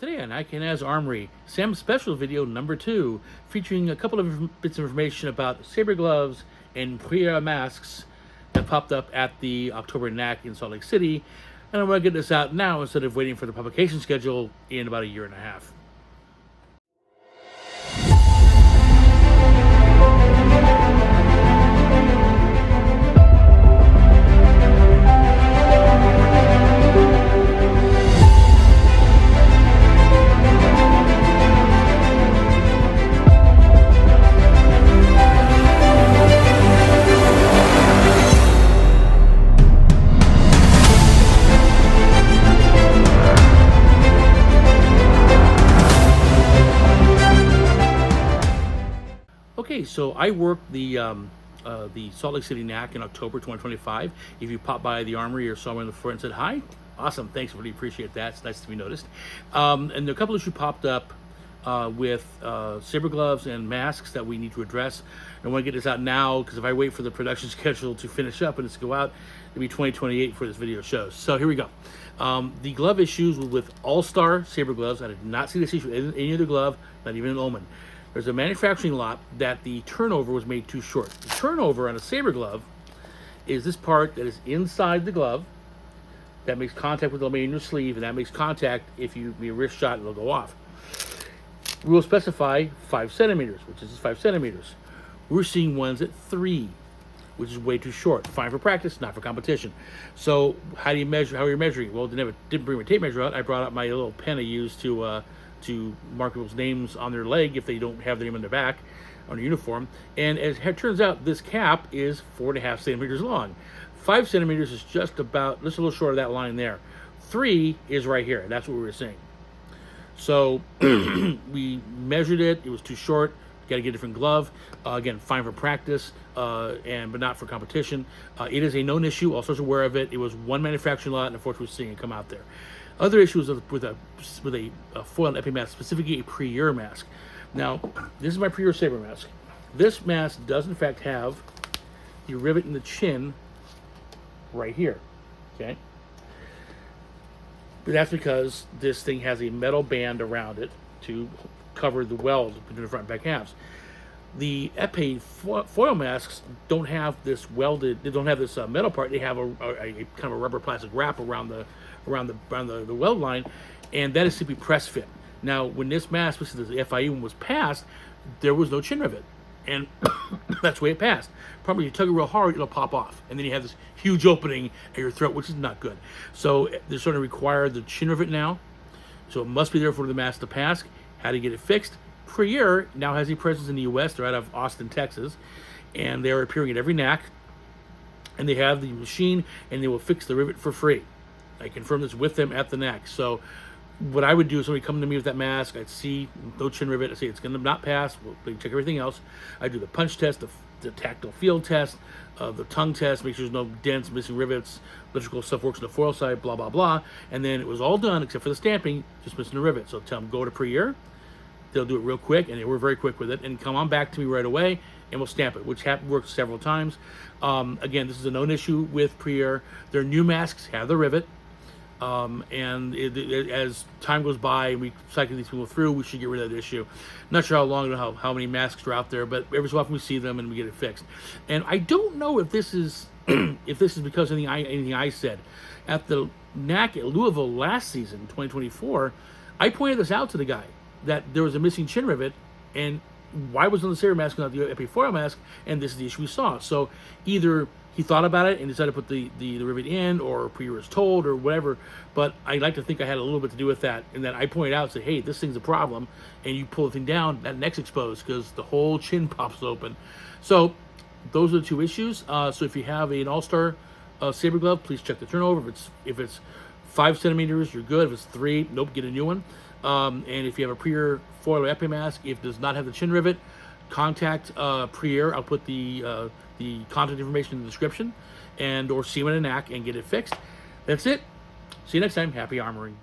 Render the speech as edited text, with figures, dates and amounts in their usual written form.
Today on ICHA's Armory, Sam's special video number 2, featuring a couple of bits of information about sabre gloves and Prieur masks that popped up at the October NAC in Salt Lake City. And I'm going to get this out now instead of waiting for the publication schedule in about a year and a half. Okay, so I worked the Salt Lake City NAC in October 2025. If you popped by the Armory or saw me in the front and said hi, awesome, thanks, really appreciate that. It's nice to be noticed. And a couple issues popped up with sabre gloves and masks that we need to address. I want to get this out now because if I wait for the production schedule to finish up and it's go out, it'll be 2028 for this video shows. So here we go. The glove issues with All-Star sabre gloves. I did not see this issue with any other glove, not even an Ullman. There's a manufacturing lot that the turnover was made too short. The turnover on a sabre glove is this part that is inside the glove that makes contact with the main sleeve, and that makes contact if you be a wrist shot, it'll go off. We will specify 5 centimeters, which is 5 centimeters. We're seeing ones at 3, which is way too short. Fine for practice, not for competition. So how do you measure? How are you measuring? Well, didn't bring my tape measure out. I brought out my little pen I use to mark people's names on their leg if they don't have their name on their back on a uniform. And as it turns out, this cap is 4.5 centimeters long. 5 centimeters is just about, just a little short of that line there. 3 is right here. That's what we were saying. So we measured it. It was too short. Got to get a different glove. Again, fine for practice, but not for competition. It is a known issue. All sorts aware of it. It was one manufacturing lot, and unfortunately, we're seeing it come out there. Other issues with a foil epi mask, specifically a Prieur mask. Now, this is my Prieur sabre mask. This mask does in fact have the rivet in the chin right here. Okay, but that's because this thing has a metal band around it to cover the weld between the front and back halves. The epee foil masks don't have this welded. They don't have this metal part. They have a kind of a rubber plastic wrap around the weld line, and that is simply press fit. Now, when this mask, which is the FIE one, was passed, there was no chin rivet, and that's the way it passed. Probably you tug it real hard, it'll pop off, and then you have this huge opening at your throat, which is not good. So they're sort of required the chin rivet now, so it must be there for the mask to pass. How to get it fixed? Prieur now has a presence in the U.S. They're out of Austin, Texas, and they're appearing at every NAC, and they have the machine, and they will fix the rivet for free. I confirmed this with them at the NAC. So what I would do is somebody come to me with that mask, I'd see no chin rivet, I say it's going to not pass, we'll check everything else. I do the punch test, the tactile field test, the tongue test, make sure there's no dents, missing rivets, electrical stuff works on the foil side, blah, blah, blah. And then it was all done except for the stamping, just missing the rivet. So tell them, go to Prieur. They'll do it real quick, and they were very quick with it, and come on back to me right away, and we'll stamp it, which worked several times. Again, this is a known issue with Prieur. Their new masks have the rivet. As time goes by and we cycle these people through, we should get rid of that issue. Not sure how long or how many masks are out there, but every so often we see them and we get it fixed. And I don't know if this is if this is because of anything I said. At the NAC at Louisville last season, 2024, I pointed this out to the guy that there was a missing chin rivet, and why was on the sabre mask not the epi foil mask, and this is the issue we saw. So either he thought about it and decided to put the rivet in, or Prieur was told, or whatever. But I like to think I had a little bit to do with that. And then I pointed out, say, hey, this thing's a problem. And you pull the thing down, that neck's exposed because the whole chin pops open. So those are the two issues. So if you have an All-Star sabre glove, please check the turnover. If it's 5 centimeters, you're good. If it's 3, nope, get a new one. And if you have a Prieur foil or epi mask, if it does not have the chin rivet, contact Prieur. I'll put the contact information in the description, or see them at a NAC and get it fixed. That's it. See you next time. Happy armoring.